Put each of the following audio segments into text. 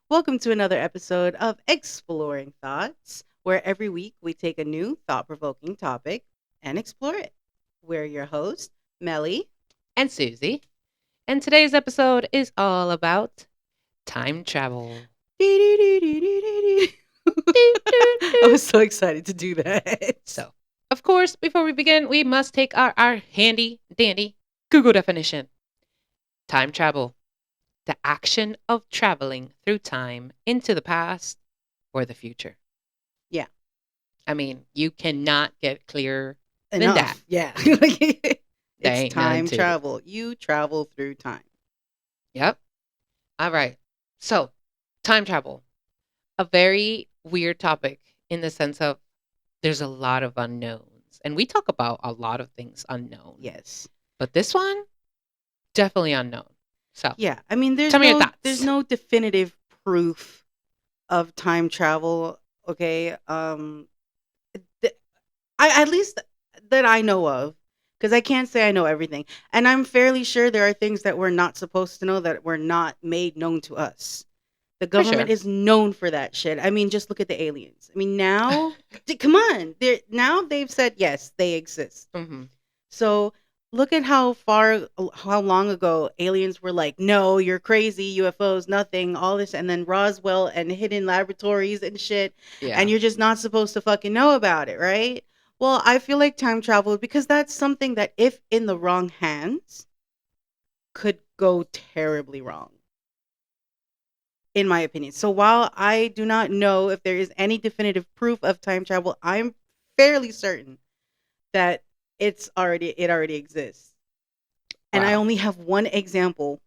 Welcome to another episode of Exploring Thoughts, where every week we take a new thought provoking topic and explore it. We're your host, Melly. And Susie. And today's episode is all about time travel. I Doo, doo, doo. was so excited to do that. So, of course, before we begin, we must take our handy dandy Google definition. Time travel, the action of traveling through time into the past or the future. Yeah. I mean, you cannot get clearer than Enough. that. Yeah. There It's ain't none time to it. travel. You travel through time. Yep. All right. So, time travel, a very weird topic in the sense of there's a lot of unknowns. And we talk about a lot of things unknown. Yes. But this one, definitely unknown. So, Yeah. I mean, tell me your thoughts. there's no definitive proof of time travel. Okay. th- I at least that I know of, because I can't say I know everything, and I'm fairly sure there are things that we're not supposed to know that were not made known to us. The For government sure. is known for that shit. I mean, just look at the aliens. I mean, now, come on, now they've said yes, they exist. hmm So look at how long ago aliens were like, no, you're crazy, UFOs, nothing, all this, and then Roswell and hidden laboratories and shit, Yeah. and you're just not supposed to fucking know about it, right? Well, I feel like time travel, because that's something that, if in the wrong hands, could go terribly wrong, in my opinion. So while I do not know if there is any definitive proof of time travel, I'm fairly certain that it already exists. And I Wow. only have one example.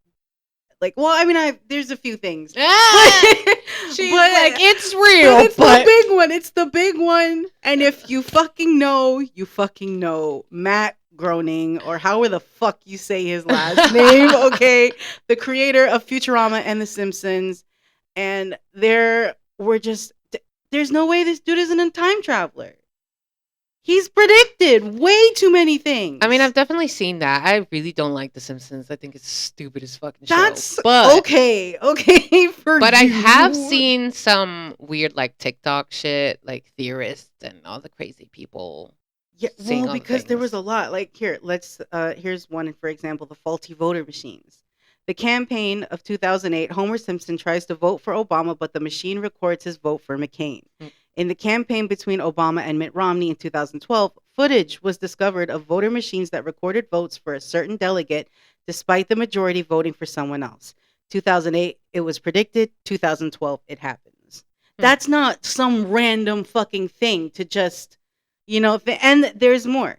Like, well, I mean, there's a few things. Ah! She's like, it's real, It's the big one. It's the big one. And if you fucking know, you fucking know. Matt Groening, or however the fuck you say his last name, okay? The creator of Futurama and The Simpsons. And there's no way this dude isn't a time traveler. He's predicted way too many things. I mean, I've definitely seen that. I really don't like The Simpsons. I think it's stupid as fucking show. That's But okay for But I you. have seen some weird like TikTok shit, like theorists and all the crazy people. Yeah, seeing well, all the because there was things. a lot. Like, here's one, for example, the faulty voter machines. The campaign of 2008, Homer Simpson tries to vote for Obama, but the machine records his vote for McCain. Mm. In the campaign between Obama and Mitt Romney in 2012, footage was discovered of voter machines that recorded votes for a certain delegate despite the majority voting for someone else. 2008, it was predicted. 2012, it happens. Hmm. That's not some random fucking thing to just, and there's more.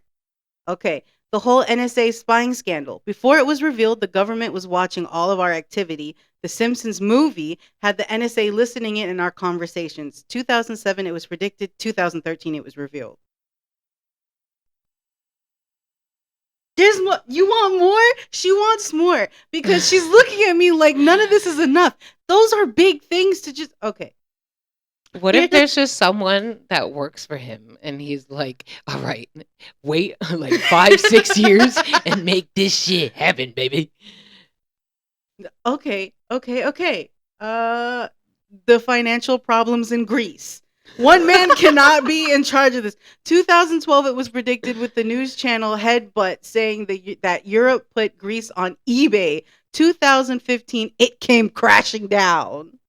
Okay. The whole NSA spying scandal. Before it was revealed the government was watching all of our activity, the Simpsons movie had the NSA listening in our conversations. 2007, it was predicted. 2013, it was revealed. There's more. You want more? She wants more, because she's looking at me like none of this is enough. Those are big things to just. Okay. What if there's just someone that works for him and he's like, all right, wait like 5-6 years and make this shit happen, baby. Okay. The financial problems in Greece. One man cannot be in charge of this. 2012, it was predicted, with the news channel Headbutt saying that Europe put Greece on eBay. 2015, it came crashing down.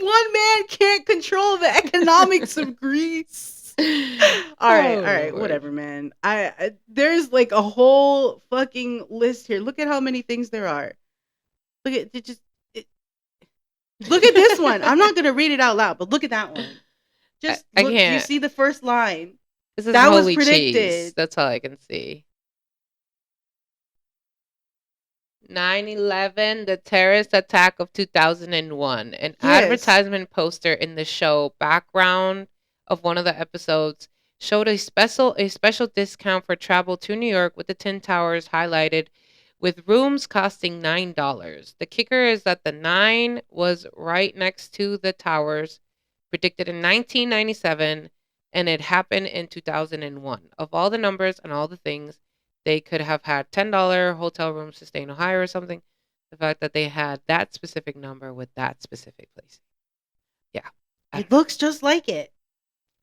One man can't control the economics of Greece. All right, Lord. whatever, man. There's like a whole fucking list here. Look at how many things there are. Look at it, just it, look at this one. I'm not gonna read it out loud, but look at that one. Just I look. You can't. see the first line. This is That was holy cheese. predicted. That's all I can see. 9/11, the terrorist attack of 2001. An Yes. advertisement poster in the show background of one of the episodes showed a special discount for travel to New York, with the Twin Towers highlighted with rooms costing $9. The kicker is that the 9 was right next to the towers, predicted in 1997, and it happened in 2001. Of all the numbers and all the things, they could have had $10 hotel rooms to stay in Ohio or something. The fact that they had that specific number with that specific place. Yeah. I It don't know. looks just like it.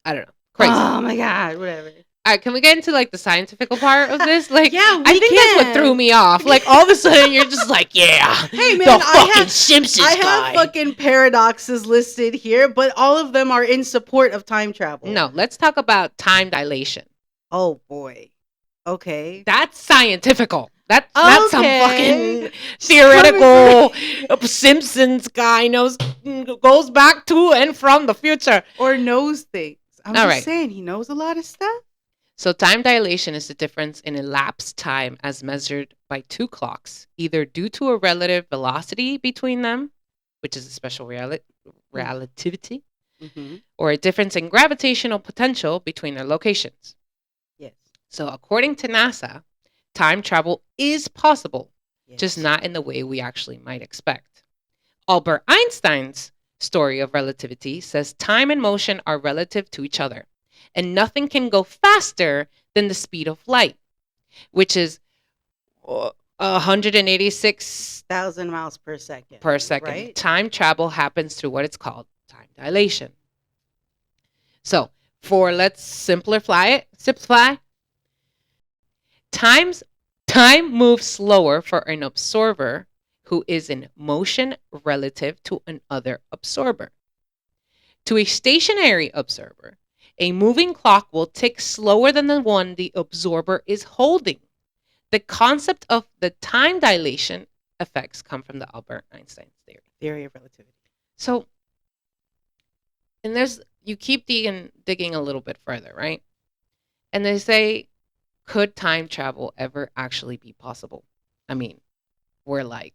I don't know. Crazy. Oh my god, whatever. All right, can we get into like the scientific part of this? Like, Yeah, I we think that's what threw can. me off. Like, all of a sudden, you're just like, yeah, Hey the man, fucking Simpsons I have guy. fucking paradoxes listed here, but all of them are in support of time travel. No, let's talk about time dilation. Oh boy. Okay. That's scientifical. That's not some Okay. fucking She's coming for theoretical me. Simpsons guy goes back to and from the future. Or knows things. I'm All just right. saying he knows a lot of stuff. So time dilation is the difference in elapsed time as measured by two clocks, either due to a relative velocity between them, which is a special relativity, Mm-hmm. or a difference in gravitational potential between their locations. Yes. So according to NASA, time travel is possible, just Yes. not in the way we actually might expect. Albert Einstein's story of relativity says time and motion are relative to each other, and nothing can go faster than the speed of light, which is 186 1,000 miles per second. per second. Right? Time travel happens through what it's called time dilation. So, for let's simplify, times time moves slower for an observer who is in motion relative to another observer. To a stationary observer, a moving clock will tick slower than the one the observer is holding. The concept of the time dilation effects come from the Albert Einstein theory. Theory of relativity. So, and you keep digging a little bit further, right? And they say, could time travel ever actually be possible? I mean, we're like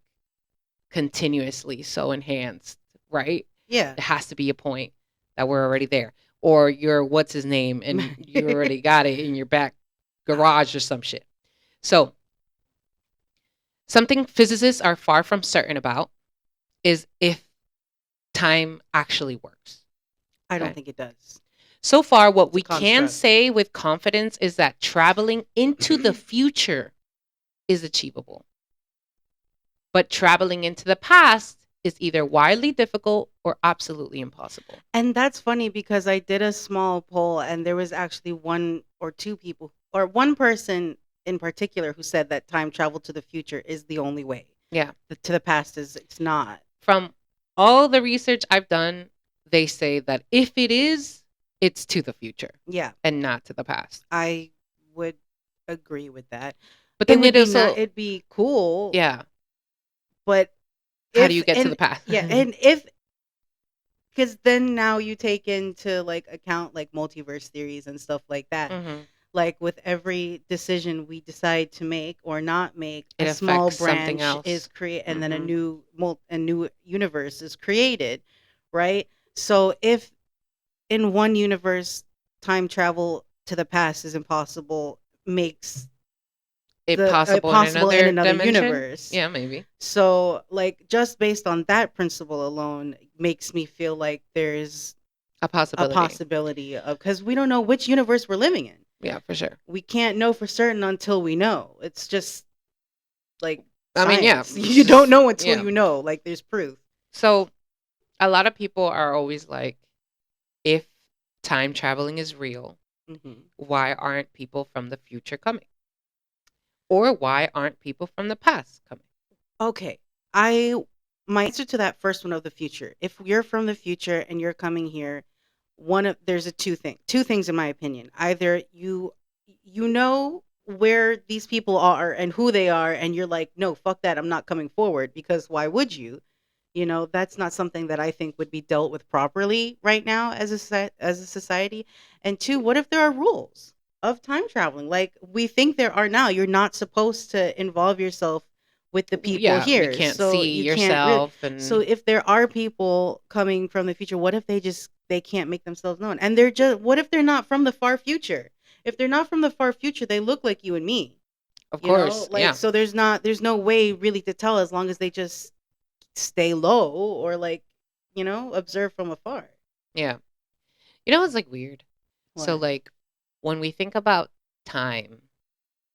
continuously so enhanced, right? Yeah. It has to be a point that we're already there. Or you're what's his name and you already got it in your back garage or some shit. So, something physicists are far from certain about is if time actually works. I don't Okay? think it does. So far, what It's a we can construct. say with confidence is that traveling into the future is achievable. But traveling into the past is either wildly difficult or absolutely impossible. And that's funny because I did a small poll and there was actually one or two people or one person in particular who said that time travel to the future is the only way. Yeah. To the past is it's not. From all the research I've done, they say that if it is, it's to the future Yeah. and not to the past. I would agree with that. But It then would it be also, it'd be cool, yeah. but How do if you get to the past? yeah, and if because then now you take into like account like multiverse theories and stuff like that. Mhm. Like with every decision we decide to make or not make, It a small affects something branch is else. created, and then Mhm. a new universe is created, right? So if in one universe time travel to the past is impossible, makes It the possible in possible in another another dimension? universe. Yeah, maybe. So like just based on that principle alone makes me feel like there's A a possibility. possibility of, because we don't know which universe we're living in. Yeah, for sure. We can't know for certain until we know. It's just like I mean, yeah. science. You don't know until Yeah. you know. Like there's proof. So, a lot of people are always like, if time traveling is real, Hmm. why aren't people from the future coming? Or why aren't people from the past coming? Okay. I My answer to that first one of the future. If you're from the future and you're coming here, there's a two things in my opinion. Either you know where these people are and who they are and you're like, "No, fuck that. I'm not coming forward," because why would you? You know, that's not something that I think would be dealt with properly right now as as a society. And two, what if there are rules of time traveling? Like we think there are now. You're not supposed to involve yourself with the people Yeah, you here. can't So see you can't really. yourself So and if there are people coming from the future, what if they can't make themselves known? And they're just what if they're not from the far future? If they're not from the far future, they look like you and me. of You know, course, like yeah. so there's no way really to tell as long as they just stay low or like, observe from afar. Yeah. You know what's like weird? So What? like when we think about time,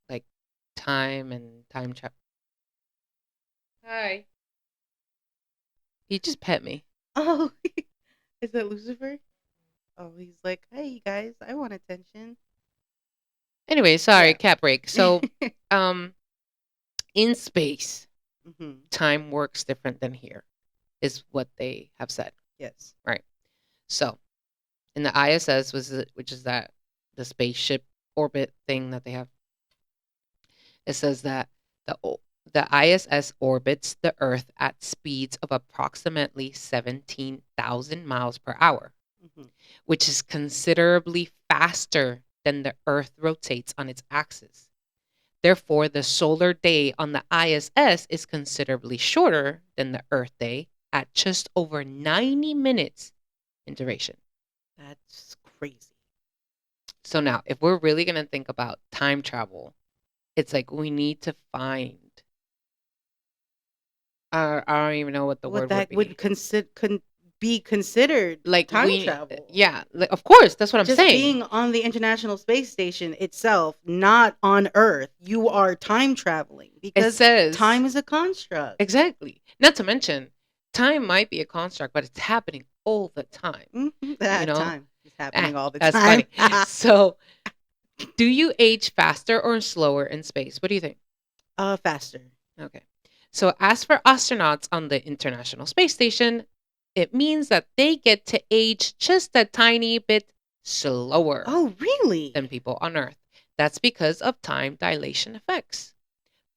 like time and time travel Hi. He just pet me. Oh, is that Lucifer? Oh, he's like, hey guys, I want attention. Anyway, sorry, Yeah. cat break. So, um, in space, Hmm. time works different than here, is what they have said. Yes. Right. So, in the ISS, which is that the spaceship orbit thing that they have, it says that the ISS orbits the Earth at speeds of approximately 17,000 miles per hour, Hmm. which is considerably faster than the Earth rotates on its axis. Therefore, the solar day on the ISS is considerably shorter than the Earth day at just over 90 minutes in duration. That's crazy. So now, if we're really going to think about time travel, it's like we need to find, I don't even know what the What word would that would be. be considered Like time we, travel. yeah, like, of course, that's what I'm Just saying. being on the International Space Station itself, not on Earth, you are time traveling It because says time is a construct. exactly. Not to mention, time might be a construct, but it's happening all the time. You That know, time is happening all the that's time. funny. So, do you age faster or slower in space? What do you think? Faster. Okay. So, as for astronauts on the International Space Station, it means that they get to age just a tiny bit slower Oh, than really? people on Earth. That's because of time dilation effects.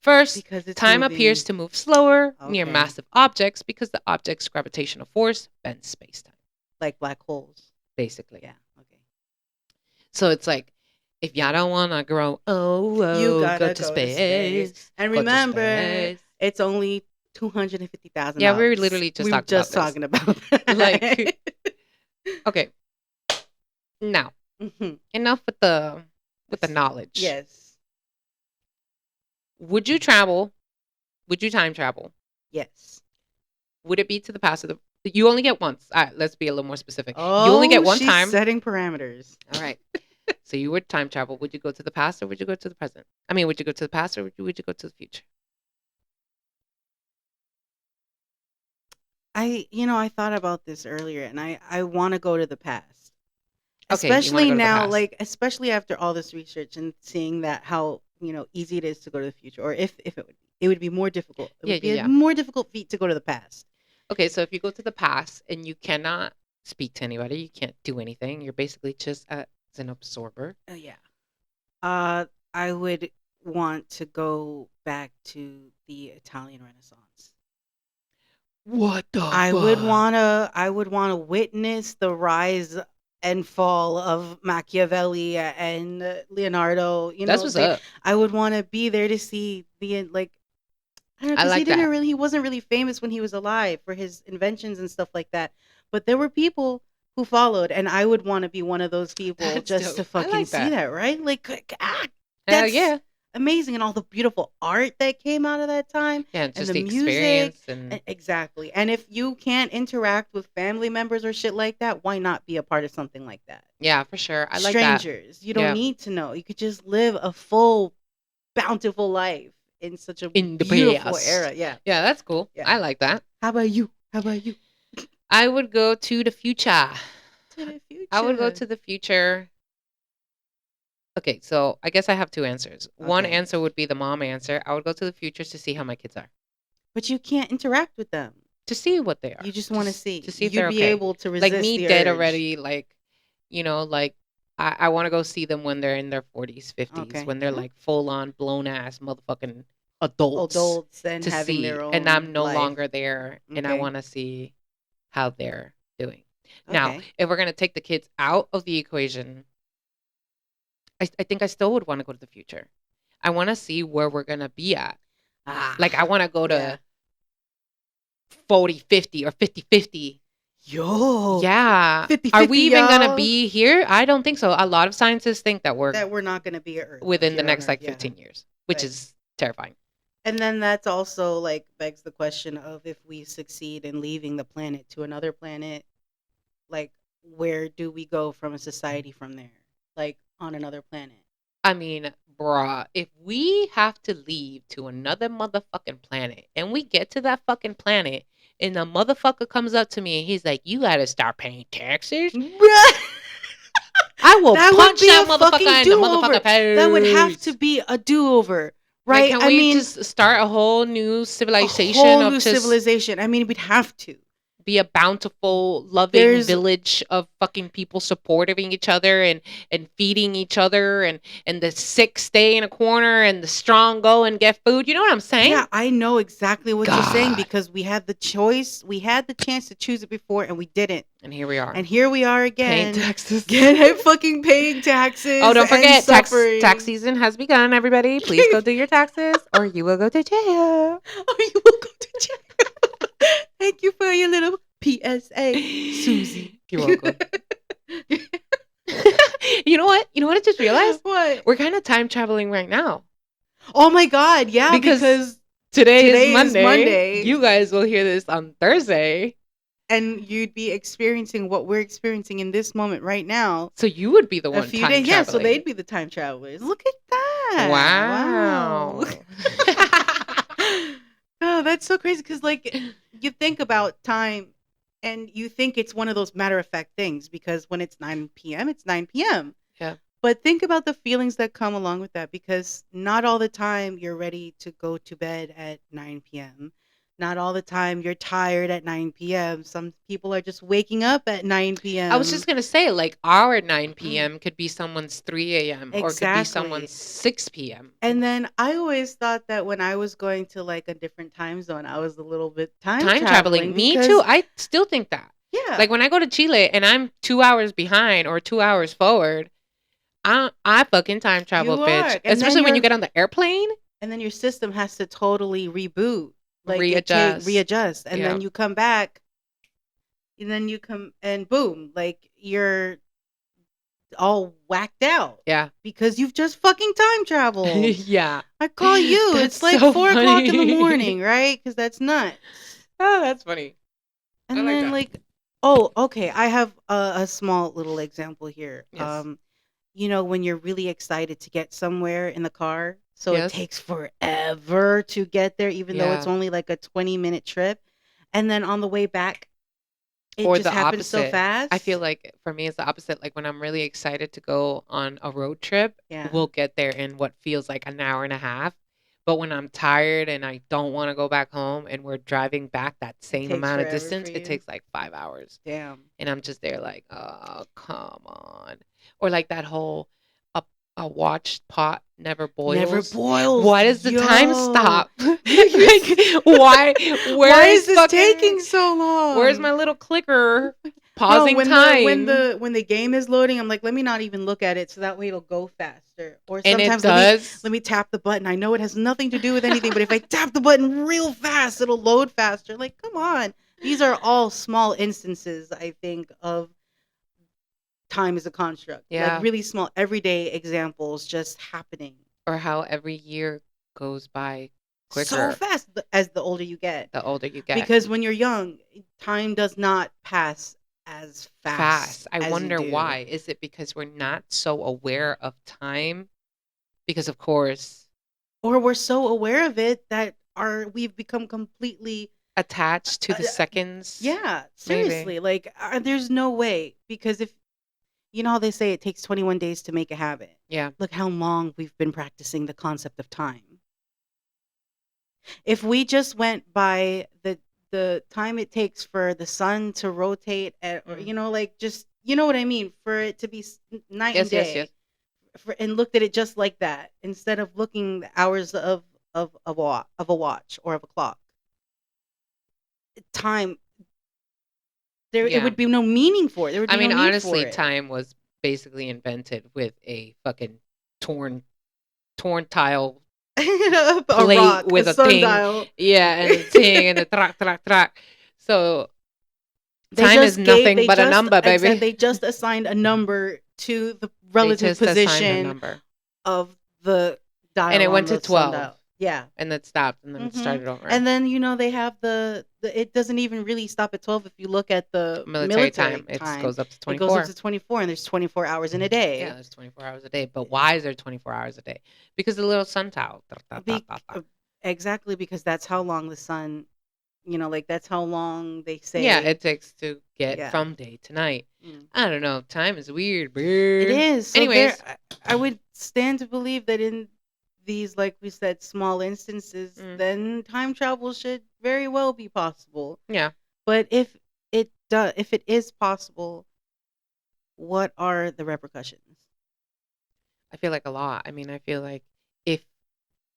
First, Because it's time appears moving. to move slower near Okay. massive objects because the object's gravitational force bends space-time, Like black holes. basically. Yeah. Okay. So it's like, if y'all don't want to grow, You go gotta to go to space. space, And go to remember, space. it's only $250 Yeah, we were $250,000. literally just We were talking about just this. talking about Like, that. okay, now Mhm. enough with the knowledge. Yes. Would you travel? Would you time travel? Yes. Would it be to the past or the? You only get once. All right, let's be a little more specific. You only get Oh, one she's time. setting parameters. All right. So you would time travel. Would you go to the past or would you go to the present? I mean, would you go to the past or would you go to the future? I thought about this earlier and I want to go to the past. Okay, you want to Especially go to the now, past. like especially after all this research and seeing that how, easy it is to go to the future or if it would be more difficult. It Yeah, would yeah, be a yeah. more difficult feat to go to the past. Okay, so if you go to the past and you cannot speak to anybody, you can't do anything. You're basically just as an absorber. Oh yeah. Uh, I would want to go back to the Italian Renaissance. What the I would fuck? wanna I would wanna witness the rise and fall of Machiavelli and Leonardo. That's what's They up. I would wanna be there to see like I don't know I because like that. he wasn't really famous when he was alive for his inventions and stuff like that. But there were people who followed, and I would want to be one of those people That's just to dope. I fucking like see that. that, right? Like, Hell that's yeah. amazing, and all the beautiful art that came out of that time, Yeah, and just the the music. experience and Exactly. And if you can't interact with family members or shit like that, why not be a part of something like that? yeah, for sure. I like that. Strangers, you don't Yeah. need to know. You could just live a full, bountiful life in such a In the beautiful past. era. Yeah. Yeah, that's cool. Yeah. I like that. How about you? How about you? I would go to the future. To the I would go future. to the future. Okay, so I guess I have two answers. One Okay. answer would be the mom answer. I would go to the future to see how my kids are, But you can't interact with them. to see what they You are, just want to just to see. see if You'd they're be okay. able to Like resist me, the dead urge. already. Like I want to go see them when they're in their 40s, 50s, Okay. when they're Yeah. like full on blown ass motherfucking adults Adults and to having see, their and own I'm no life. longer there, and I Okay. want to see how they're doing. Now, Okay. if we're gonna take the kids out of the equation, I think I still would want to go to the future. I want to see where we're going to be at. Like, I Ah. want to go Yeah. to 40-50 or 50-50. Yo. Yeah. Are we 50-50, even going to y'all. be here? I don't think so. A lot of scientists think that we're That we're not going to be within the here on next Earth. like Yeah. 15 years, which Right. is terrifying. And then that's also like begs the question of if we succeed in leaving the planet to another planet, like where do we go from a society from there? Like on another planet. I mean, bruh, if we have to leave to another motherfucking planet and we get to that fucking planet and the motherfucker comes up to me and he's like, "You gotta start paying taxes," Bruh. I will That would punch be that a fucking motherfucker in the do-over. motherfucking That would have to face. be a do-over, Like, right? can I we mean, just start a whole new a civilization whole of new just civilization. I mean, we'd have to. be a bountiful, loving There's village of fucking people supporting each other and feeding each other and the sick stay in a corner and the strong go and get food. You know what I'm saying? Yeah, I know exactly what you're saying God. because we had the choice. We had the chance to choose it before and we didn't. And here we are. And here we are Paying again, taxes. fucking paying Oh, taxes don't and forget, tax suffering. season has begun, everybody. Please go do your taxes or you will go to jail. Oh, you will go to jail. Thank you for your little PSA, Susie. You're welcome. You know what? You know what I just realized? What? We're kind of time traveling right now. Oh my God! Yeah, Because because today is today is Monday. Monday, You guys will hear this on Thursday. and you'd be experiencing what we're experiencing in this moment right now. So you would be the A one few time days, yeah. So traveling. they'd be the time travelers. Look at that! Wow. Wow. Oh, that's so crazy because, like, you think about time and you think it's one of those matter of fact things because when it's 9 p.m., it's 9 p.m. Yeah. But think about the feelings that come along with that because not all the time you're ready to go to bed at 9 p.m. Not all the time you're tired at 9 p.m. Some people are just waking up at 9 I was p.m. just gonna say, like, our 9 p.m. could be someone's 3 a.m. or could be someone's Exactly. 6 p.m. And then I always thought that when I was going to like a different time zone, I was a little bit time Time traveling traveling. Me too. because I still think that. yeah, Like when I go to Chile and I'm 2 hours behind or 2 hours forward, I fucking time travel, you bitch. are. Especially when you get on the airplane, And then your system has to totally reboot. Like readjust. readjust and Yeah. then you come back and then you come and boom, like you're all whacked out Yeah. because you've just fucking time traveled. Yeah. I call you. That's It's like so 4 o'clock in the funny. morning, right? Because that's nuts. Oh, that's funny. I And like then that. like, oh, okay. I have a small little example here. Yes. When you're really excited to get somewhere in the car, so it Yes. takes forever to get there, even though it's Yeah. only like a 20-minute trip. And then on the way back, it Or just the happens so opposite. I feel fast. like for me it's the opposite. Like when I'm really excited to go on a road trip, Yeah. we'll get there in what feels like an hour and a half. But when I'm tired and I don't want to go back home and we're driving back that It same takes amount of forever for distance, it you. takes like 5 hours. Damn. And I'm just there like, oh, come on. Or like that whole a, a watched pot never Never boils. boils. Why does the time Yo. stop? Like, why? Why is Where's this fucking? taking so long? Where's my little clicker Bro, pausing when time? the game is loading, I'm like, let me not even look at it so that way it'll go faster. Or And it sometimes let me does. let me tap the button. I know it has nothing to do with anything, but if I tap the button real fast, it'll load faster. Like, come on. These are all small instances, I think, of time as a construct. Like Yeah. really small everyday examples just happening Or how every year goes by so quicker fast as the older you get. the older you get. Because when you're young, time does not pass as fast I as you wonder do. why. Is it because we're not so aware of time? Because of course, Or we're so aware of it that we've become completely attached to the uh, seconds. yeah, Maybe. seriously. Like there's no way because if you know how they say it takes 21 days to make a habit. Yeah. Look how long we've been practicing the concept of time. If we just went by the time it takes for the sun to rotate or like just you know what I mean, for it to be night and Yes, yes, day. yes. And looked at it just like that instead of looking the hours of a watch or of a clock. Time there it Yeah. would be no meaning for it. There would be I mean, no need honestly, for it. time was basically invented with a fucking torn tile A plate rock, with a a thing. sundial. Yeah, and a thing and a track, track, track. So They time is just nothing but a number, baby. They just assigned a number to the They relative just assigned a position number. of the dial And it on went to the 12. sundial. Yeah. and then stopped, and then it Hmm. started over. And then they have the it doesn't even really stop at 12. If you look at the Military military time, it time, goes up to it goes up 24. to 24, and there's 24 hours in a Yeah, day. there's 24 hours a day. But why is there 24 hours a day? Because the little sundial. Be- exactly, because that's how long the sun, like that's how long they Yeah, say. it takes to get Yeah. from day to night. Mm. I don't know. Time is weird, It bro. is. So Anyways, I would stand to believe that in these, like we said, small instances, mm, then time travel should very well be possible. yeah, But if it is possible, what are the repercussions? I feel like a lot. I mean, I feel like if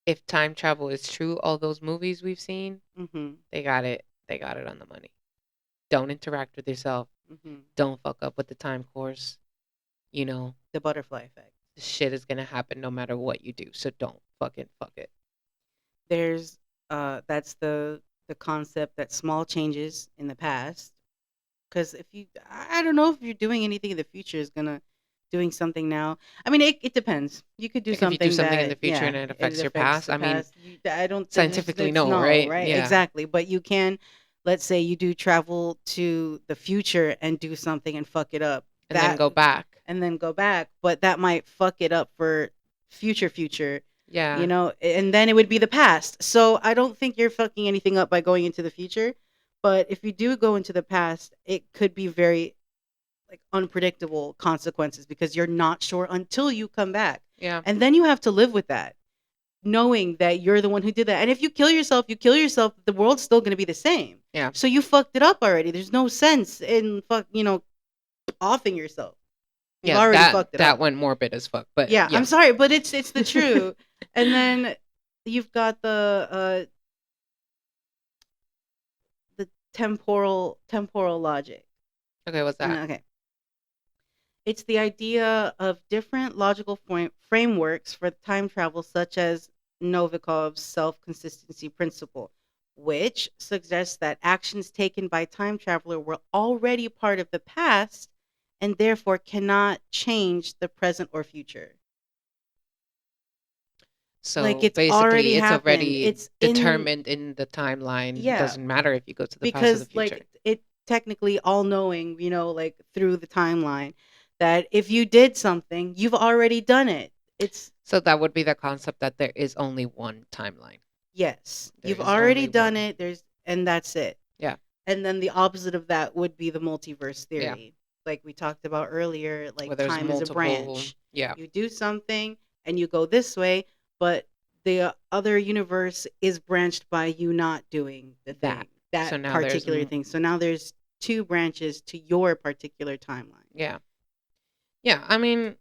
if time travel is true, all those movies we've seen, Mhm. they got it. They got it on the money. Don't interact with yourself. Mhm. Don't fuck up with the time course. You know, The butterfly effect. the shit is gonna happen no matter what you do. So don't fucking fuck it. There's that's the concept that small changes in the past, because if you I don't know if you're doing anything in the future is gonna doing something now. I mean, it depends. You could do Like if you do something something in that, the future and yeah, it it affects your affects past, the I mean, past. I don't scientifically it's no, no, right? right? Yeah. Exactly. But you can, let's say you do travel to the future and do something and fuck it up. And then That go back. and then go back, but that might fuck it up for future, Yeah. and then it would be the past. So I don't think you're fucking anything up by going into the future. But if you do go into the past, it could be very, like, unpredictable consequences, because you're not sure until you come back. Yeah. And then you have to live with that, knowing that you're the one who did that. And if you kill yourself, the world's still going to be the same. Yeah. So you fucked it up already. There's no sense in offing yourself. You've Yeah, already that fucked it that up. went morbid as fuck. But Yeah, I'm yeah. sorry, but it's the truth. And then you've got the temporal logic. Okay, what's that? Okay. It's the idea of different logical frameworks for time travel, such as Novikov's self-consistency principle, which suggests that actions taken by time traveler were already part of the past and therefore cannot change the present or future. Like, So it's already basically, it's happened. already It's in determined in the timeline. Yeah, Doesn't matter if you go to the past or the because, future. like, it technically all knowing, like, through the timeline, that if you did something, you've already done it. It's So that would be the concept that there is only one timeline. Yes, There you've is already only done one. it. And that's it. Yeah. And then the opposite of that would be the multiverse Yeah. theory. Like we talked about earlier, Where like there's time is a multiple. branch. Yeah. You do something and you go this way, but the other universe is branched by you not doing the That. thing, So that now there's. particular thing. So now there's two branches to your particular timeline. Yeah. Yeah. I mean,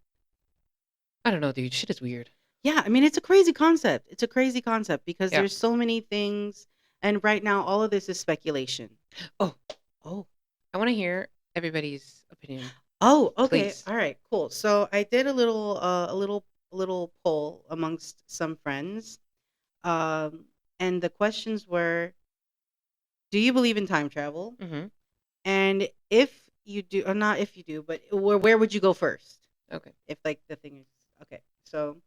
I don't know, dude. Shit is weird. Yeah, I mean, it's a crazy concept. It's a crazy concept because Yeah. there's so many things, and right now all of this is speculation. Oh, Oh. I want to hear everybody's opinion. Oh, okay. Please. All right, cool. So I did a little poll amongst some friends. And the questions were, do you believe in time travel? Mm-hmm. And if you do, or not if you do, but where would you go first? Okay. If, like, the thing is okay. So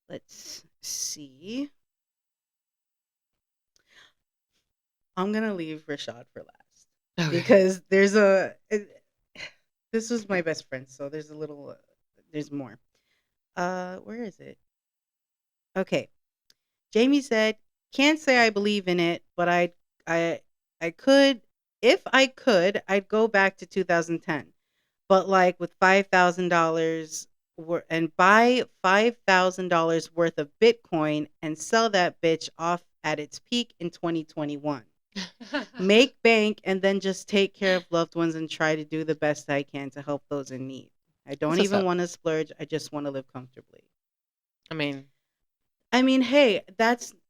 let's see. I'm gonna leave Rashad for last Okay. because this was my best friend, so there's more. Where is it? Okay. Jamie said, "Can't say I believe in it, but I I could, if I could, I'd go back to 2010, but, like, with $5,000 and buy $5,000 worth of Bitcoin and sell that bitch off at its peak in 2021. Make bank and then just take care of loved ones and try to do the best I can to help those in need. I don't That's what's even up. want to splurge. I just want to live comfortably." I mean, Hey,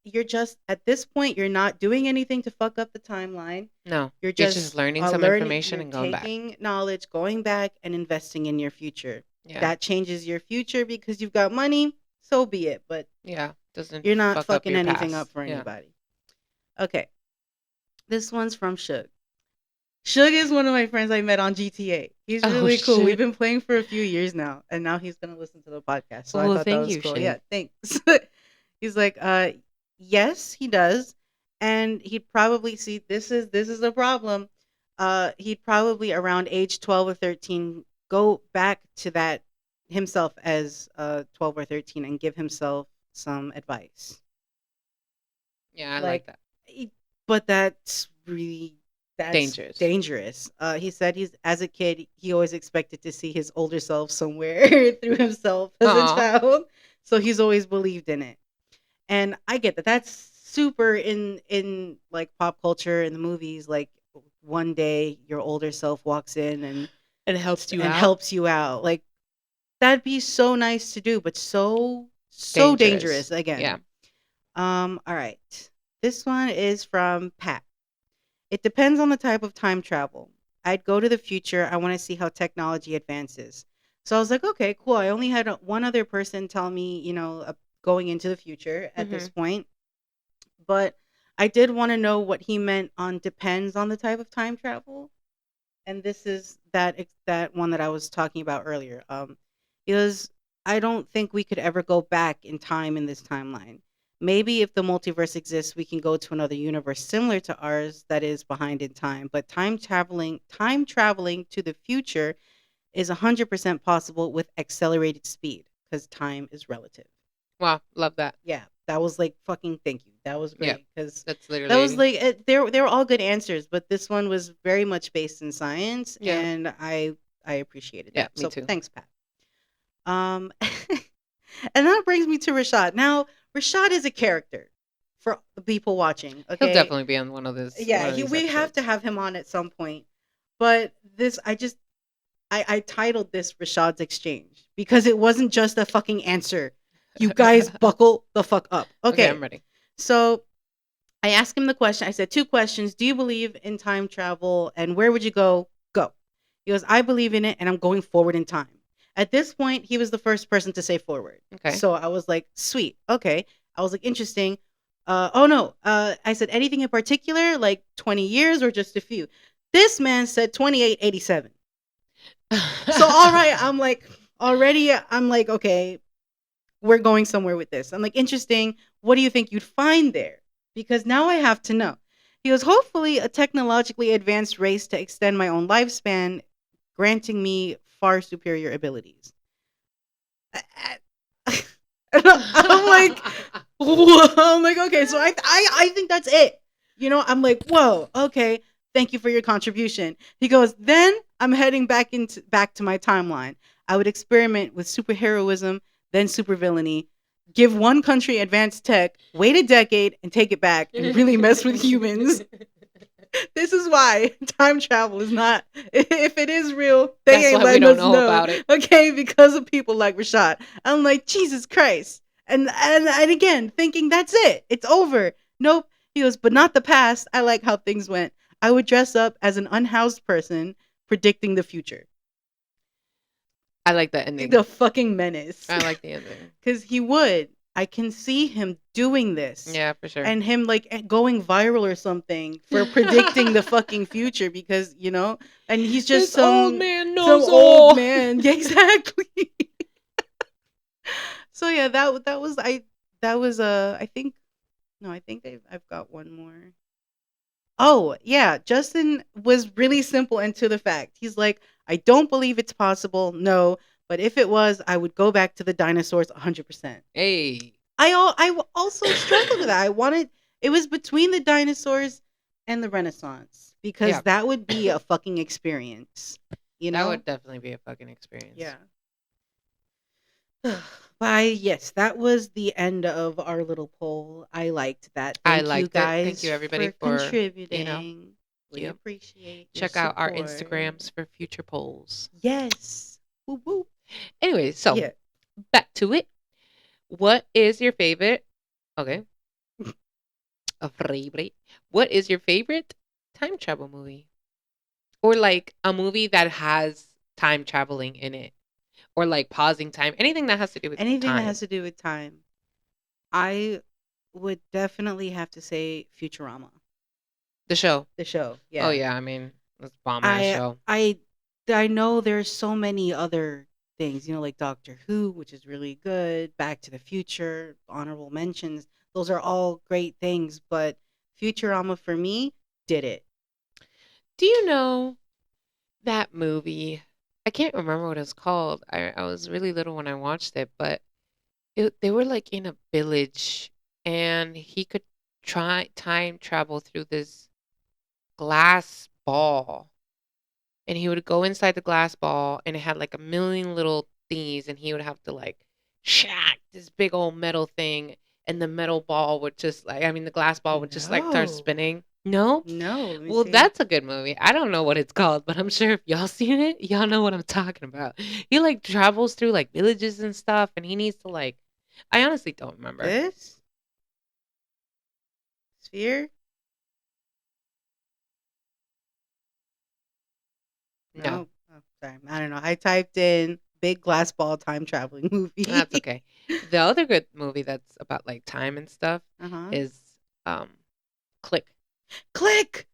you're just, at this point, you're not doing anything to fuck up the timeline. no. You're You're just just learning some learning, information you're and going back. taking knowledge, going back and investing in your future. Yeah. That changes your future because you've got money, so be it. But Yeah. Doesn't you're not fuck up fucking your anything past. up for Yeah. anybody. Okay. This one's from Suge. Suge is one of my friends I met on GTA. He's Oh, really cool. We've shit. been playing for a few years now, and now he's gonna listen to the podcast. So I Well, thought that thank was you, cool. Shug. Yeah, thanks. He's like, yes, he does, and he'd probably see this is a problem. He'd probably around age 12 or 13 go back to that himself as 12 or 13 and give himself some advice. Yeah, I like Like, that. he- but that's Dangerous. dangerous. He said he's as a kid he always expected to see his older self somewhere through himself as a Oh, child, so he's always believed in it. And I get that. That's super in like pop culture in the movies. Like one day your older self walks in it helps you and out. helps you out. Like that'd be so nice to do, but so Dangerous. dangerous again. Yeah. All right. This one is from Pat. It depends on the type of time travel. I'd go to the future. I want to see how technology advances. So I was like, okay, cool. I only had one other person tell me, going into the future at this Hmm. point, but I did want to know what he meant on depends on the type of time travel. And this is that one that I was talking about earlier. Because I don't think we could ever go back in time in this timeline. Maybe if the multiverse exists, we can go to another universe similar to ours that is behind in time. But time traveling to the future is 100% possible with accelerated speed because time is relative. Wow, love that. Yeah, that was like fucking thank you. That was Yeah, great because that's that was literally. like they were all good answers, but this one was very much based in science, Yeah, and I appreciated yeah, that. me So too. thanks, Pat. And that brings me to Rashad. Now, Rashad is a character for the people watching. He'll Okay, definitely be on one of this yeah, one of these we have to episodes. have him on at some point. But this, I titled this Rashad's exchange because it wasn't just a fucking answer. You guys buckle the fuck up. Okay, I'm Okay, ready. so I asked him the question. I said, two questions. Do you believe in time travel? And where would you go? Go. He goes, I believe in it and I'm going forward in time. At this point, he was the first person to say forward. Okay. So I was like, sweet. Okay. I was like, interesting. Oh no. I said, anything in particular, like 20 years or just a few? This man said 2887. So, all right. I'm like, okay, we're going somewhere with this. I'm like, interesting. What do you think you'd find there? Because now I have to know. He goes, hopefully, a technologically advanced race to extend my own lifespan, granting me far superior abilities. I'm like, I'm like, okay, so I think that's it. I'm like, whoa, okay, thank you for your contribution. He goes, then I'm heading back to my timeline. I would experiment with superheroism, then supervillainy, give one country advanced tech, wait a decade, and take it back, and really mess with humans. This is why time travel is not. If it is real, they That's ain't why we letting don't us know know. about it. Okay, because of people like Rashad. I'm like, Jesus Christ. And again, thinking that's it. It's over. Nope. He goes, but not the past. I like how things went. I would dress up as an unhoused person predicting the future. I like the ending. The fucking menace. I like the ending. Because he would. I can see him doing this Yeah, for sure. and him like going viral or something for predicting the fucking future because and he's just This old some man some knows old all. man. Yeah, exactly. So yeah, that was I think no, I think I've got one more. Oh, yeah, Justin was really simple and to the fact. He's like, I don't believe it's possible. No, but if it was, I would go back to the dinosaurs 100%. Hey. Also struggled with that. I wanted it was between the dinosaurs and the Renaissance because Yeah. that would be a fucking experience, you That know? would definitely be a fucking experience. Yeah. Bye. Yes, that was the end of our little poll. I liked that. I Thank you liked it. Thank guys you everybody for for, you know, contributing. We yep. appreciate your Check out our support. Instagrams for future polls. Yes. Woo woo. Anyway, so Yeah. back to it. What is your favorite? Okay. A favorite. What is your favorite time travel movie? Or like a movie that has time traveling in it? Or like pausing time? Anything that has to do with Anything that time. has to do with time. I would definitely have to say Futurama, The show. the show. Oh Yeah. yeah, I mean, it's a bomb ass I show. I I know there's so many other things, like Doctor Who, which is really good, Back to the Future, honorable mentions. Those are all great things, but Futurama for me did it. Do you know that movie? I can't remember what it's called. I was really little when I watched it, but they were like in a village, and he could try time travel through this glass ball, and he would go inside the glass ball, and it had like a million little thingies, and he would have to like shack this big old metal thing, and the metal ball would just like, I mean, the glass ball would just like start No. spinning. No? No, let me Well, see. that's a good movie. I don't know what it's called, but I'm sure if y'all seen it, y'all know what I'm talking about. He like travels through like villages and stuff, and he needs to like, I honestly don't remember. This sphere? No, No. Oh, sorry. I don't know. I typed in big glass ball time traveling movie. that's okay. The other good movie that's about like time and stuff Uh-huh. is um Click. Click.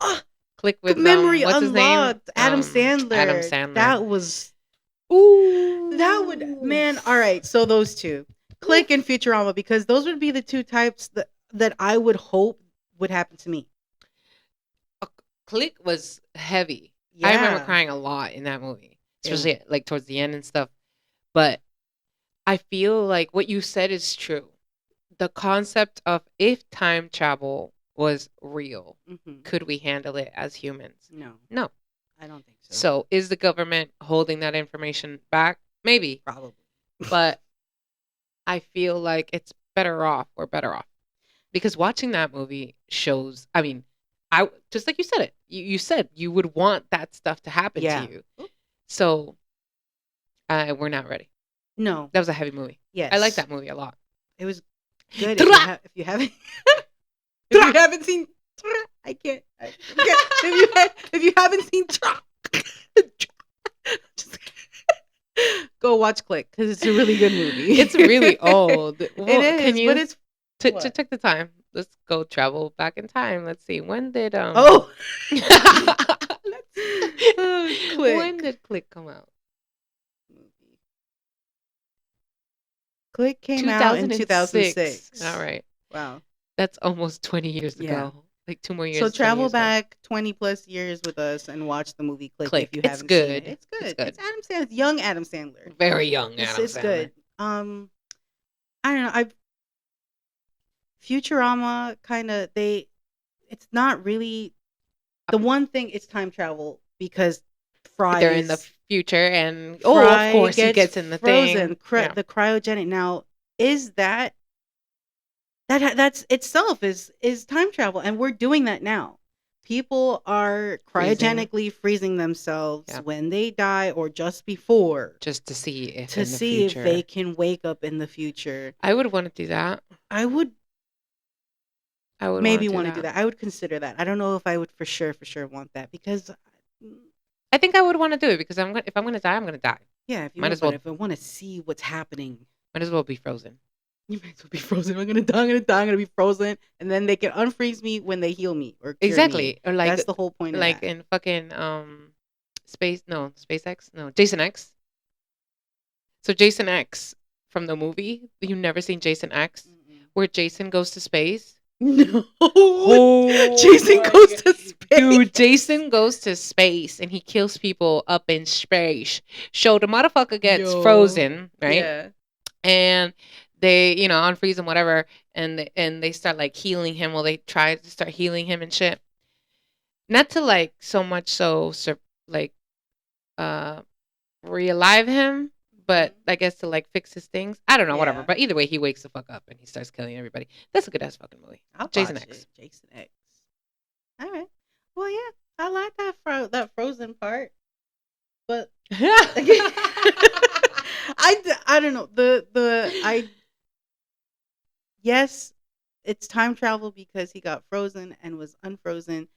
Oh, Click with memory what's his name? unlocked. Adam Adam Sandler. Sandler. That was that would, Ooh. man. All right, so those two, Click and Futurama, because those would be the two types that I would hope would happen to me. Click was heavy. I remember Yeah. crying a lot in that movie, It- especially like towards the end and stuff. But I feel like what you said is true. The concept of if time travel was real, mhm. could we handle it as humans? No, No. I don't think so. So is the government holding that information back? Maybe. Probably. But I feel like it's better off. We're better off. Because watching that movie shows, I mean, I just like you said it. You said you would want that stuff to happen to Yeah. you. So we're not ready. No. That was a heavy movie. Yes. I like that movie a lot. It was good. If you haven't, if you haven't seen, I can't. If you haven't seen, just go watch Click because it's a really good movie. It's really old. Well, It can is, you but it's to what? take the time? Let's go travel back in time. Let's see. When did Oh, Click. when did Click come out? Click came out in 2006. 2006. All right. Wow. That's almost 20 years Yeah. ago. Like 2 more years. So 20 travel years ago. back 20 plus years with us and watch the movie Click, Click. if you It's haven't good. seen it. It's good. It's good. It's Adam Sandler, young Adam Sandler. Very young It's, Adam it's Sandler. good. I don't know. Futurama kind of it's not really the one thing. It's time travel because Fry They're in the future, and of Fry course he gets in the frozen. thing. Yeah. The cryogenic. Now, is that's itself is time travel, and we're doing that now. People are cryogenically freezing themselves Yeah. when they die or just before Just to see if to in the see future. if they can wake up in the future. I would want to do that. I would I would maybe want want to do that. I would consider that. I don't know if I would for sure want that because I think I would want to do it because if I'm gonna die, I'm gonna die. yeah, if you Might want, as well- but if I want to see what's happening, Might as well be frozen. you might as well be frozen. I'm gonna die. I'm gonna be frozen, and then they can unfreeze me when they heal me or cure Exactly. me. Or like That's the whole point of like that. in fucking SpaceX? No, Jason X. So Jason X from the movie, you've never seen Jason X, where Jason goes to space? No. Oh, Jason my goes God. to space. Dude, Jason goes to space and he kills people up in space. So the motherfucker gets Yo. frozen, right? Yeah. And they, unfreeze him, whatever, and they start like healing him. Well, they try to start healing him and shit. Not to like so much so like re-alive him, but I guess to like fix his things. I don't know, whatever. Yeah. But either way, he wakes the fuck up and he starts killing everybody. That's a good ass fucking movie. I'll Jason watch X. it. Jason X. All right. Well, yeah, I like that frozen part, but I don't know yes, it's time travel because he got frozen and was unfrozen,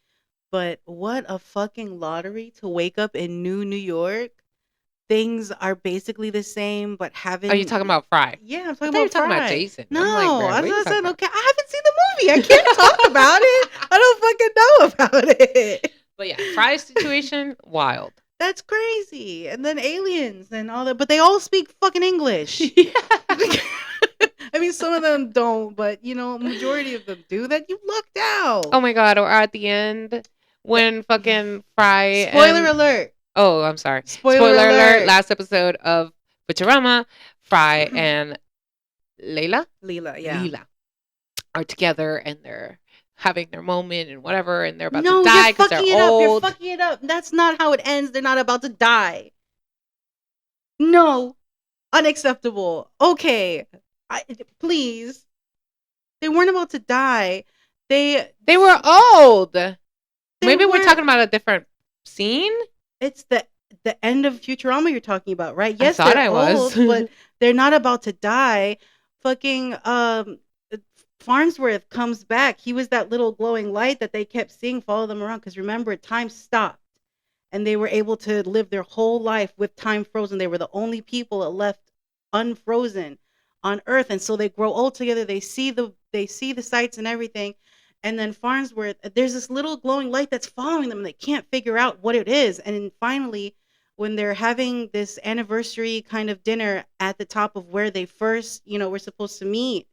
but what a fucking lottery to wake up in New York. Things are basically the same, but having. Are you talking about Fry? Yeah, I'm I talking thought you about were talking about Fry. Jason. No, I'm like, bro, I what are you was talking saying, about? okay, I haven't seen the movie. I can't talk about it. I don't fucking know about it. But yeah, Fry's situation, wild. That's crazy. And then aliens and all that, but they all speak fucking English. Yeah. I mean, mean, some of them don't, but majority of them do. That you lucked Oh out. my god! Or at the end The- when fucking Fry Spoiler and alert. oh, I'm sorry. Spoiler Spoiler alert! alert. Last episode of Futurama, Fry and Layla, Leela, yeah. Leela are together and they're having their moment and whatever, and they're about to No, you're die because they're fucking it up. You're old. fucking it up. That's not how it ends. They're not about to die. No, unacceptable. Okay, please. They weren't about to die. They They were old. they Maybe we're weren't. talking about a different scene. It's the end of Futurama you're talking about, right? I Yes, thought they're I was. old, but they're not about to die. Fucking Farnsworth comes back. He was that little glowing light that they kept seeing follow them around. Because remember, time stopped, and they were able to live their whole life with time frozen. They were the only people that left unfrozen on Earth, and so they grow old together. They see the sights and everything, and then Farnsworth, there's this little glowing light that's following them, and they can't figure out what it is. And then finally, when they're having this anniversary kind of dinner at the top of where they first, were supposed to meet,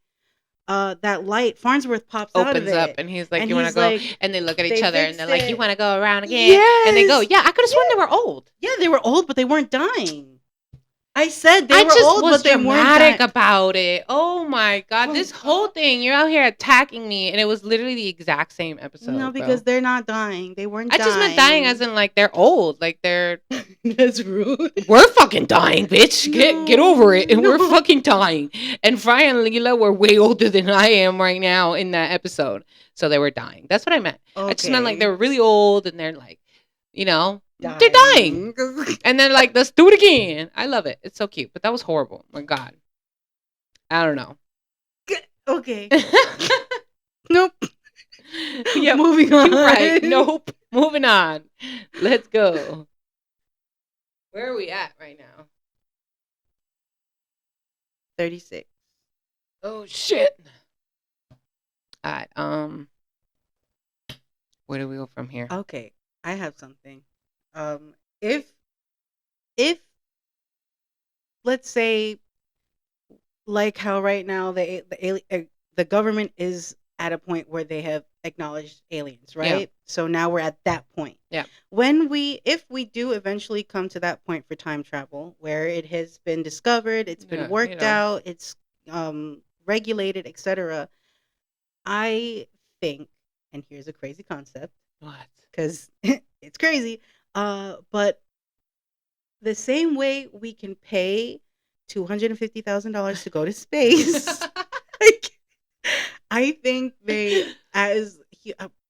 that light, Farnsworth pops out of Opens up it, and he's like, and "You want to he's go?" like, And they look at each "They other and they're fixed like, "You it." want to go around again?" And they go, Yes, "Yeah, I could have sworn yeah, they were old." yeah. They were old, but they weren't dying. I said they I were just old, was but they weren't dramatic dying. about it. Oh my god, Oh this whole God. thing, you're out here attacking me, and it was literally the exact same No, episode, because bro. they're not dying. They weren't I just meant dying as dying. in like they're old, like they're That's rude. we're fucking dying, bitch. Get over No, it, and we're no. fucking dying. And Fry and Leela were way older than I am right now in that episode, so they were dying. That's what I meant. I just meant like they Okay. were really old, and they're like, they're dying. Dying. And then like, let's do it again. I love it. It's so cute, but that was horrible. My God, I don't know. Okay. Nope. Yep. Moving on. You're right. Nope. Moving on. Let's go. Where are we at right now? 36. Oh shit. All right. Where do we go from here? Okay. I have something. If if let's say, like how right now the government is at a point where they have acknowledged aliens, Yeah. right? So now we're at that point. Yeah. If we do eventually come to that point for time travel where it has been discovered, it's been Yeah. worked out, it's regulated, etc. I think, and here's a crazy concept What? because it's crazy, but the same way we can pay $250,000 to go to space, like, I think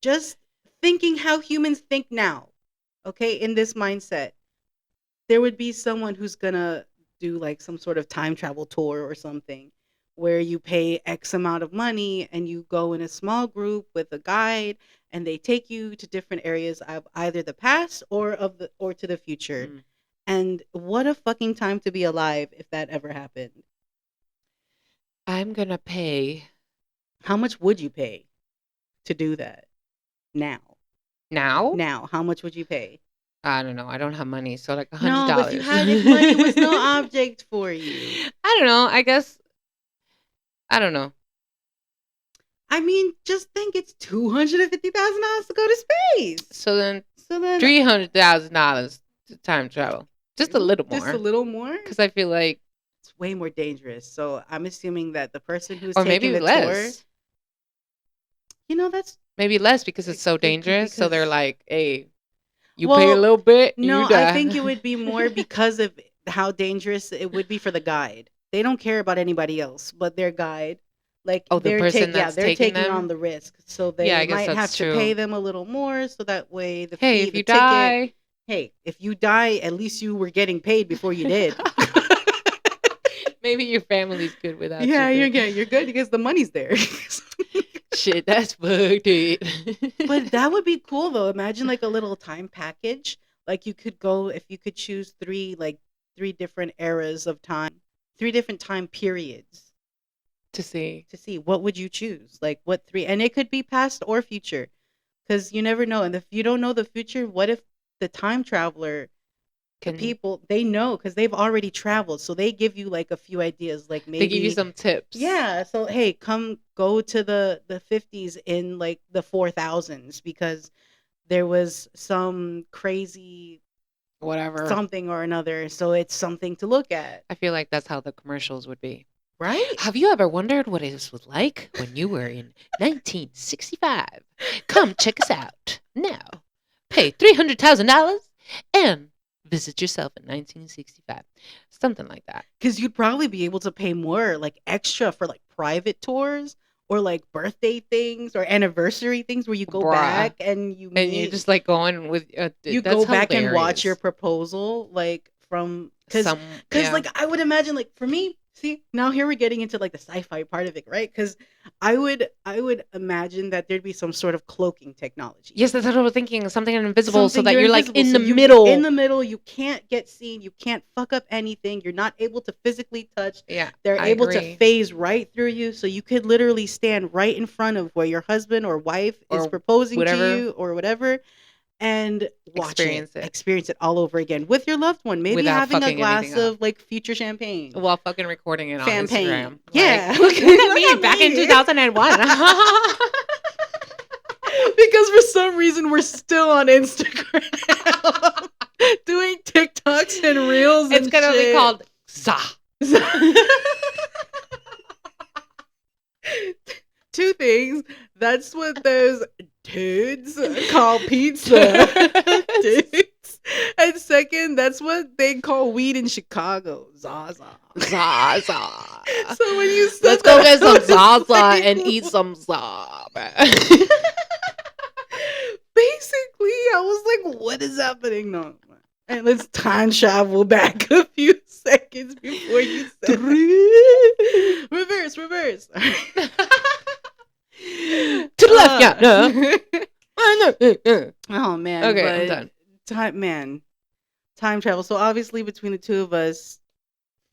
just thinking how humans think now, okay, in this mindset, there would be someone who's gonna do like some sort of time travel tour or something where you pay X amount of money and you go in a small group with a guide and they take you to different areas of either the past or to the future. Mm. And what a fucking time to be alive if that ever happened. I'm gonna pay How much would you pay to do that now? now. Now, how much would you pay? I don't know. I don't have money, so like No, but $100. if money was no object for you. I don't know. I guess I don't know. I mean, just think it's $250,000 to go to space. So then So then $300,000 to time travel, just a little just a more, little more. because I feel like, It's way more dangerous. So I'm assuming that the person who's or taking maybe the tour, less, that's maybe less because it's it so could be dangerous. So they're because like, hey, you pay a well, little bit, you no, I die. think it would be more because of how dangerous it would be for the guide. They don't care about anybody else but their guide. Like Oh, the person that's they're taking taking on them. the risk. So Yeah, they I guess might have that's to pay true. them a little more so that way Hey, if the you ticket, die, hey, if you die, at least you were getting paid before you did. maybe your family's good without Yeah, you. you're good because the money's there. Shit, that's fucked it. But that would be cool though. Imagine like a little time package. Like you could go if you could choose three different eras of time, three different time periods To see. to see what would you choose. Like what three, and it could be past or future because you never know. And if you don't know the future, what if the time traveler The Can people, they know because they've already traveled, so they give you like a few ideas, like they give you maybe, some tips? yeah. So hey, come go to the 50s in like the 4000s because there was some crazy Whatever. something or another. So it's something to look at, I feel like that's how the commercials would be. right? Have you ever wondered what it was like when you were in 1965? Come check us out now. Pay $300,000 and visit yourself in 1965. Something like that. Because you'd probably be able to pay more, like extra for like private tours or like birthday things or anniversary things where you go Bruh. back and you And you meet, just like going with you that's go back and watch your hilarious. proposal, like from, Some because yeah. like I would imagine, like for me, see, now here we're getting into like the sci-fi part of it, right? Because I would imagine that there'd be some sort of cloaking technology, Yes, that's what I was thinking. Something invisible so something that you're you're like invisible, in so the you're in middle. the middle, you can't get seen, you can't fuck up anything, you're not able to physically touch, Yeah, they're I able to agree. phase right through you, so you could literally stand right in front of where your husband or wife is Or proposing to whatever. you or whatever, and watch it, Experience it experience it all over again with your loved one, maybe without having a fucking anything glass up. of like future champagne, While fucking recording it on champagne, Instagram. Like, yeah. look at Look me at back in me. 2001. Because for some reason we're still on Instagram doing TikToks and reels It's and gonna be shit. called Za. Two things. That's what those dudes call pizza. Dudes. And second, that's what they call weed in Chicago. Zaza. Zaza. So when you said Let's go that, get I some was Zaza like, and eat some Za. basically, I was like, what is happening? No. And let's time travel back a few seconds before you said that. Reverse, reverse. To the left, yeah. Oh man, Okay, I'm but done. time travel. So obviously between the two of us,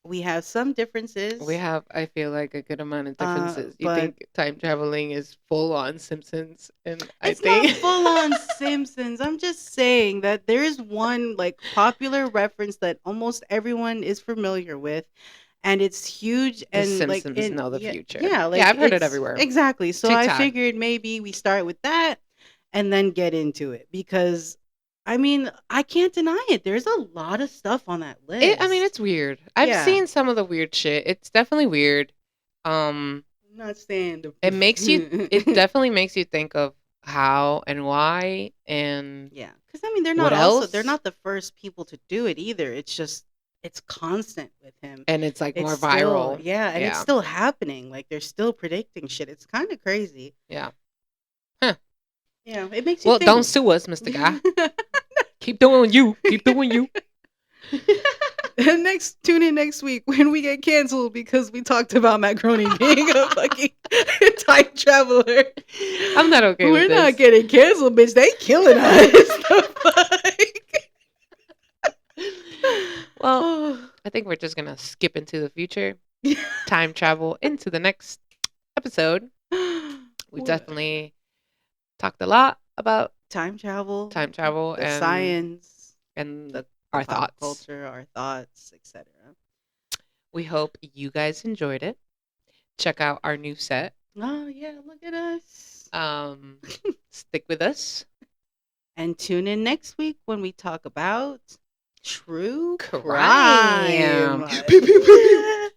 we have some We differences. have, I feel like, a good amount of differences. You But think time traveling is full on Simpsons, and I it's not think full on Simpsons. I'm just saying that there is one like popular reference that almost everyone is familiar with, and it's huge the and like Simpsons in, know the yeah, future. yeah, Yeah, like I've heard it it's everywhere. exactly. So I TikTok. figured maybe we start with that and then get into it because I mean, I can't deny it. There's a lot of stuff on that I mean, list. it's weird. I've Yeah. seen some of the weird shit. It's definitely weird. Um, I'm not saying it makes you. It the definitely makes you think of how and why and Yeah, because I mean, what they're else, not the first people to do it either. It's just it's constant with him. and it's like It's more still, viral. yeah, and it's Yeah, still happening. Like they're still predicting shit. It's kind of crazy. yeah. Huh. Yeah, it makes you Well, don't think. sue us, Mister Guy. Keep doing you. Keep doing you. And tune in next week when we get canceled because we talked about Macaroni being a fucking time traveler. I'm not okay with We're not this. getting canceled, bitch. They killing us. The Well, fuck? I think we're just gonna skip into the future, time travel into the next episode. We What? definitely talked a lot about Time travel, time travel the science, and the our pop thoughts. culture, our thoughts, etc. We hope you guys enjoyed it. Check out our new set. Oh yeah, look at us. Um, stick with us. And tune in next week when we talk about true crime. Crime. Pew, pew, pew,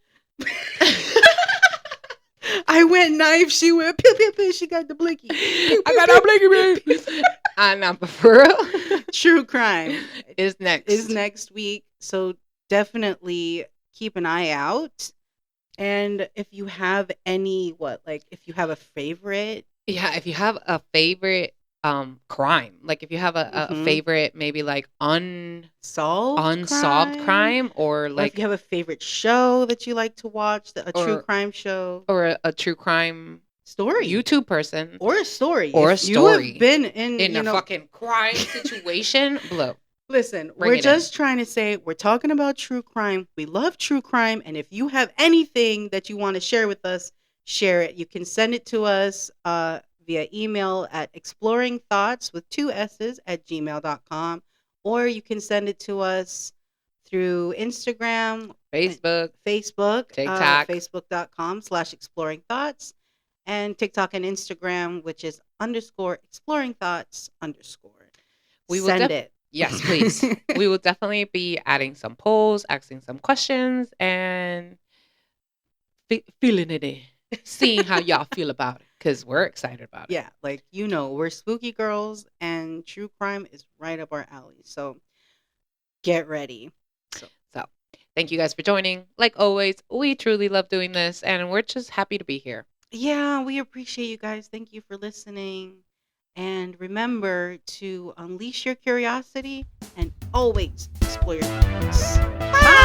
I went knife, she went pew pew pew, she got the blicky. I got a blinky, baby. I know, but for real. True crime is next. is next week. So definitely keep an eye out. And if you have any, if you have a favorite, Yeah, if you have a favorite crime, like if you have a mhm, favorite maybe like solved unsolved crime or or if like you have a favorite show that you like to watch, a true or crime show, or a true crime story, YouTube person or a story. or a If you have story been in, in a fucking crime situation, blow. listen, Bring we're it in. just trying to say we're talking about true crime. We love true crime. And if you have anything that you want to share with us, share it. You can send it to us via email at exploringthoughts with two S's at gmail.com. Or you can send it to us through Instagram, and Facebook, Facebook, TikTok. facebook.com/exploring thoughts, and TikTok and Instagram, which is underscore exploring thoughts underscore. We will Send it. yes, please. We will definitely be adding some polls, asking some questions, and feeling it in, seeing how y'all feel about it, because we're excited about it. Yeah, like we're spooky girls, and true crime is right up our alley. So get ready. So, thank you guys for joining. Like always, we truly love doing this, and we're just happy to be here. Yeah, we appreciate you guys. Thank you for listening. And remember to unleash your curiosity and always explore your thoughts. Bye.